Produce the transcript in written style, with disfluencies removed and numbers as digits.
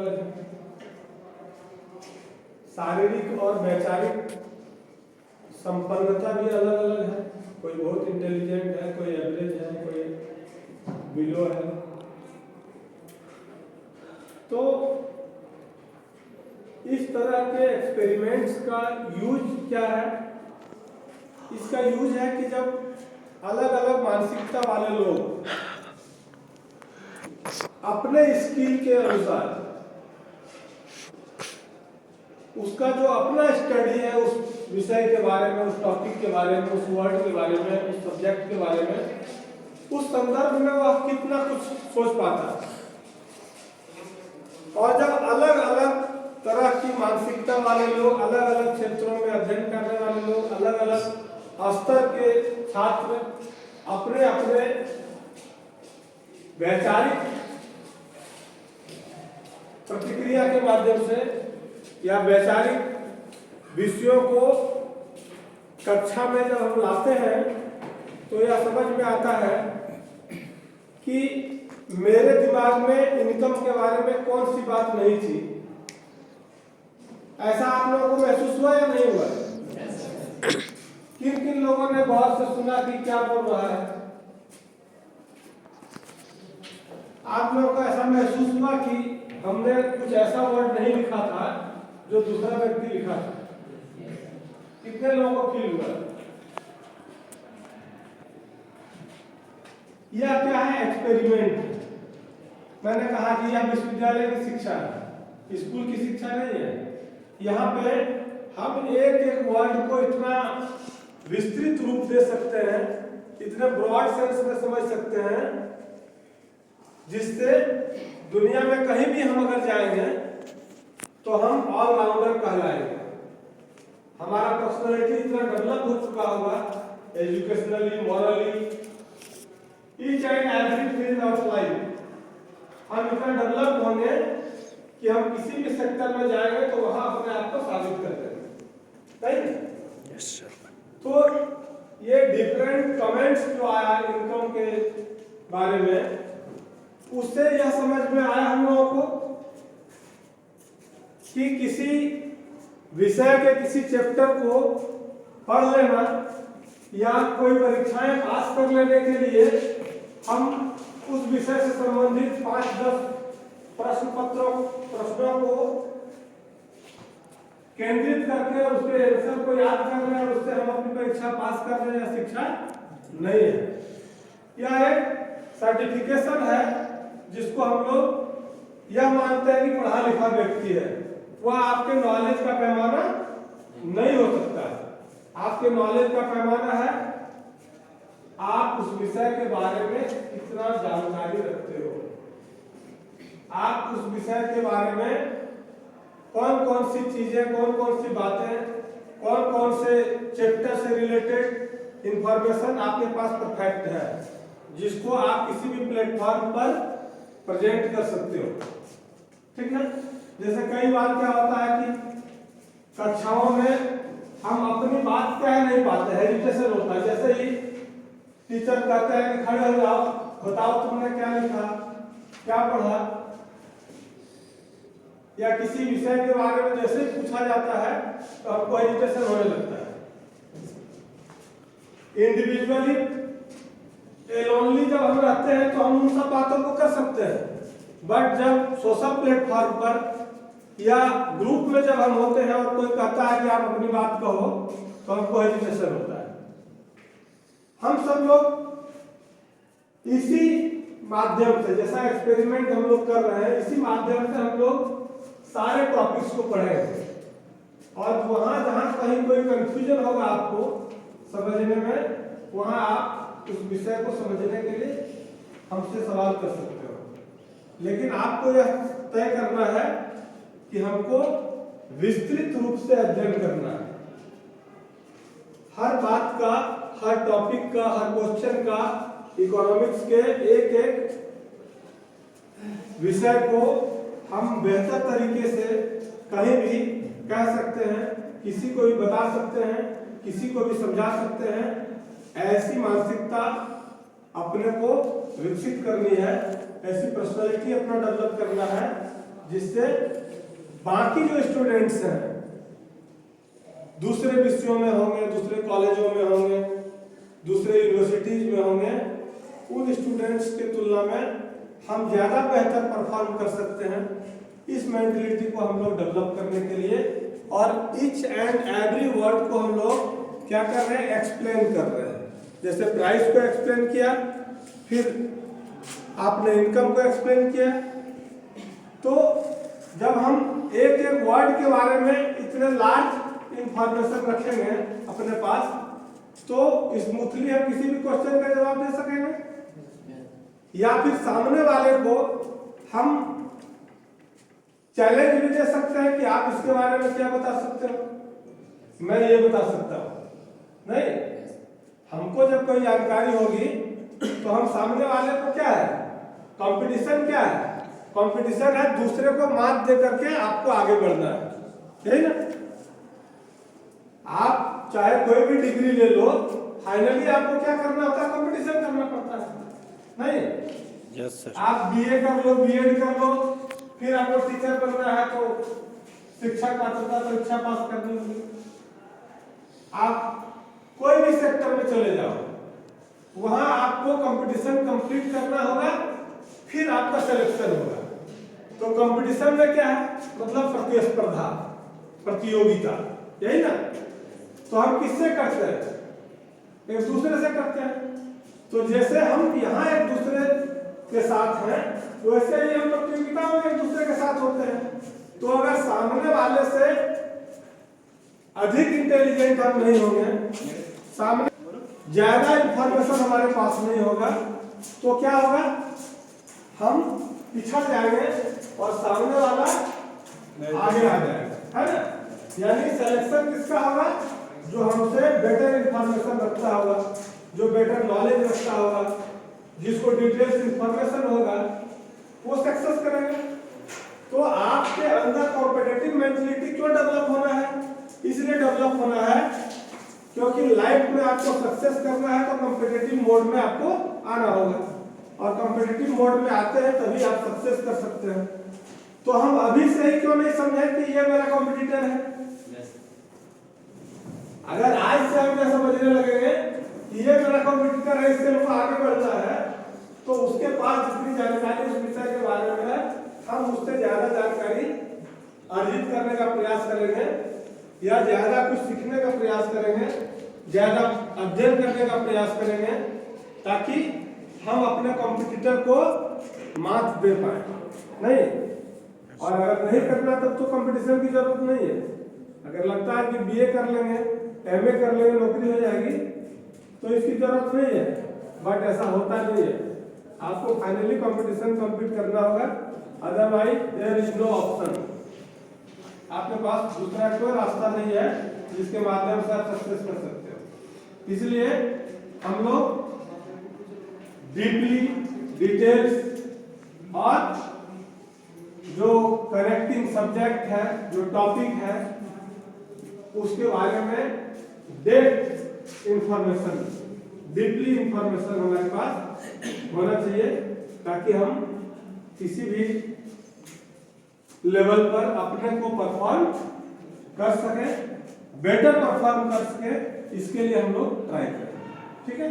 अलग है, शारीरिक और वैचारिक संपन्नता भी अलग अलग है। कोई बहुत इंटेलिजेंट है, कोई एवरेज है, कोई बिलो है। तो इस तरह के एक्सपेरिमेंट्स का यूज क्या है? इसका यूज है कि जब अलग अलग मानसिकता वाले लोग अपने स्किल के अनुसार उसका जो अपना स्टडी है उस विषय के बारे में, उस टॉपिक के बारे में, उस वर्ड के बारे में, उस सब्जेक्ट के बारे में, उस संदर्भ में वह कितना कुछ सोच पाता है। और जब अलग अलग तरह की मानसिकता वाले लोग, अलग अलग क्षेत्रों में अध्ययन करने वाले लोग, अलग अलग स्तर के छात्र अपने अपने वैचारिक प्रतिक्रिया के माध्यम से या वैचारिक विषयों को कक्षा में जब हम लाते हैं तो यह समझ में आता है कि मेरे दिमाग में इनकम के बारे में कौन सी बात नहीं थी। ऐसा आप लोगों को महसूस हुआ या नहीं हुआ? किन किन लोगों ने बहुत से सुना कि क्या बोल रहा है? आप लोगों को ऐसा महसूस हुआ कि हमने कुछ ऐसा वर्ड नहीं लिखा था जो दूसरा व्यक्ति लिखा था? कितने लोगों को फील हुआ? यह क्या है? एक्सपेरिमेंट। मैंने कहा कि यह विश्वविद्यालय की शिक्षा है, स्कूल की शिक्षा नहीं है। यहाँ पे हम एक एक वर्ड को इतना विस्तृत रूप दे सकते हैं, इतने ब्रॉड सेंस में समझ सकते हैं, जिससे दुनिया में कहीं भी हम अगर जाएंगे तो हम ऑलराउंडर कहलाएंगे। हमारा पर्सनालिटी इतना डेवलप हो चुका होगा, educationally, morally, each and every field of life हम इतना डेवलप होंगे कि हम किसी भी सेक्टर में जाएंगे तो वहां अपने आप को साबित कर देंगे। Yes sir. तो ये डिफरेंट कमेंट्स जो आया इनकम के बारे में, उससे यह समझ में आया हम लोगों को कि किसी विषय के किसी चैप्टर को पढ़ लेना या कोई परीक्षाएं पास कर लेने के लिए हम उस विषय से संबंधित 5-10 प्रश्नों को केंद्रित करके उसके आंसर को याद कर लें और उससे हम अपनी परीक्षा पास कर लें, यह शिक्षा नहीं है। यह एक सर्टिफिकेशन है जिसको हम लोग यह मानते हैं कि पढ़ा लिखा व्यक्ति है। वह आपके नॉलेज का पैमाना नहीं हो सकता है। आपके नॉलेज का पैमाना है आप उस विषय के बारे में कितना जानकारी रखते हो, आप उस विषय के बारे में कौन कौन सी चीजें, कौन कौन सी बातें, कौन कौन से चैप्टर से रिलेटेड इंफॉर्मेशन आपके पास परफेक्ट है, जिसको आप किसी भी प्लेटफॉर्म पर प्रेजेंट कर सकते हो। ठीक है? जैसे कई बार क्या होता है कि कक्षाओं में हम अपनी बात कह नहीं पाते, हेजिटेशन होता है। जैसे ही टीचर कहते हैं कि खड़े हो जाओ, बताओ तुमने क्या लिखा, क्या पढ़ा, या किसी विषय के बारे में जैसे ही पूछा जाता है तो हमको हेजिटेशन होने लगता है। इंडिविजुअली एलोनली जब हम रहते हैं तो हम उन सब बातों को कर सकते हैं, बट जब सोशल प्लेटफॉर्म पर या ग्रुप में जब हम होते हैं और कोई कहता है कि आप अपनी बात कहो तो हमको हेजिटेशन होता है। हम सब लोग इसी माध्यम से, जैसा एक्सपेरिमेंट हम लोग कर रहे हैं, इसी माध्यम से हम लोग सारे टॉपिक्स को पढ़ेंगे और वहां जहां कहीं कोई कंफ्यूजन होगा आपको समझने में, वहां आप उस विषय को समझने के लिए हमसे सवाल कर सकते हो। लेकिन आपको यह तय करना है कि हमको विस्तृत रूप से अध्ययन करना है। हर बात का, हर टॉपिक का, हर क्वेश्चन का, इकोनॉमिक्स के एक एक विषय को हम बेहतर तरीके से कहीं भी कह सकते हैं, किसी को भी बता सकते हैं, किसी को भी समझा सकते हैं। ऐसी मानसिकता अपने को विकसित करनी है, ऐसी पर्सनालिटी अपना डेवलप करना है जिससे बाकी जो स्टूडेंट्स हैं दूसरे विषयों में होंगे, दूसरे कॉलेजों में होंगे, दूसरे यूनिवर्सिटीज में होंगे, उन स्टूडेंट्स के तुलना में हम ज़्यादा बेहतर परफॉर्म कर सकते हैं। इस मेंटलिटी को हम लोग डेवलप करने के लिए और ईच एंड एवरी वर्ड को हम लोग क्या कर रहे हैं, एक्सप्लेन कर रहे हैं। जैसे प्राइस को एक्सप्लेन किया, फिर आपने इनकम को एक्सप्लेन किया। तो जब हम एक एक वर्ड के बारे में इतने लार्ज इंफॉर्मेशन रखेंगे अपने पास, तो स्मूथली हम किसी भी क्वेश्चन का जवाब दे सकेंगे, या फिर सामने वाले को हम चैलेंज भी दे सकते हैं कि आप इसके बारे में क्या बता सकते हो, मैं ये बता सकता हूं। नहीं, हमको जब कोई जानकारी होगी तो हम सामने वाले को क्या है, कंपटीशन क्या है, कंपटीशन है दूसरे को मात दे करके आपको आगे बढ़ना है, यही ना। आप चाहे कोई भी डिग्री ले लो, फाइनली आपको क्या करना होता है, कंपटीशन करना पड़ता है, नहीं? Yes sir. आप बीए कर लो, बीएड कर लो, फिर आपको टीचर बनना है तो शिक्षक पात्रता परीक्षा पास करनी होगी। आप कोई भी सेक्टर में चले जाओ, वहां आपको कंपटीशन कंप्लीट करना होगा, फिर आपका सिलेक्शन होगा। तो कंपटीशन में क्या है, मतलब प्रतिस्पर्धा, प्रतियोगिता, यही ना। तो हम किससे करते हैं, एक दूसरे से करते हैं। तो जैसे हम यहाँ एक दूसरे के साथ हैं, वैसे ही हम प्रतियोगिता में एक दूसरे के साथ होते हैं। तो अगर सामने वाले से अधिक इंटेलिजेंट हम नहीं होंगे, सामने ज्यादा इंफॉर्मेशन हमारे पास नहीं होगा, तो क्या होगा, हम पिछड़ जाएंगे और सामने वाला आगे आ जाएगा, है ना। यानी सिलेक्शन किसका होगा, जो हमसे बेटर इंफॉर्मेशन रखता होगा, जो बेटर नॉलेज रखता होगा, जिसको डिटेल्स इंफॉर्मेशन होगा, वो सक्सेस करेगा। तो आपके अंदर कॉम्पिटिटिव मेंटलिटी क्यों डेवलप होना है, इसलिए डेवलप होना है क्योंकि लाइफ में आपको सक्सेस करना है, तो कॉम्पिटिटिव मोड में आपको आना होगा, और कॉम्पिटिटिव मोड में आते हैं तभी आप सक्सेस कर सकते हैं। तो हम अभी से ही क्यों नहीं समझे कि ये मेरा कॉम्पिटिटर है। अगर आज से हम ये समझने लगेंगे कि ये मेरा कॉम्पिटिटर है, इससे वो आगे बढ़ता है, तो उसके पास जितनी जानकारी उस विषय के बारे में है, हम उससे ज्यादा जानकारी अर्जित करने का प्रयास करेंगे, या ज्यादा कुछ सीखने का प्रयास करेंगे, ज्यादा अध्ययन करने का प्रयास करेंगे, ताकि हम अपने कॉम्पिटिटर को मात दे पाए। नहीं, और अगर नहीं करना तब तो कंपटीशन की जरूरत नहीं है। अगर लगता है कि बीए कर लेंगे, एमए कर लेंगे, नौकरी हो जाएगी, तो इसकी जरूरत नहीं है। बट ऐसा होता नहीं है, आपको फाइनली कंपटीशन कंप्लीट करना होगा, otherwise there is no option. आपके पास दूसरा कोई रास्ता नहीं है जिसके माध्यम से आप सक्सेस कर सकते हो। इसलिए हम लोग डीपली डिटेल्स और जो कनेक्टिंग सब्जेक्ट है, जो टॉपिक है, उसके बारे में डेप्थ इंफॉर्मेशन, डीपली इंफॉर्मेशन हमारे पास होना चाहिए, ताकि हम किसी भी लेवल पर अपने को परफॉर्म कर सके, बेटर परफॉर्म कर सके। इसके लिए हम लोग ट्राई करें, ठीक है।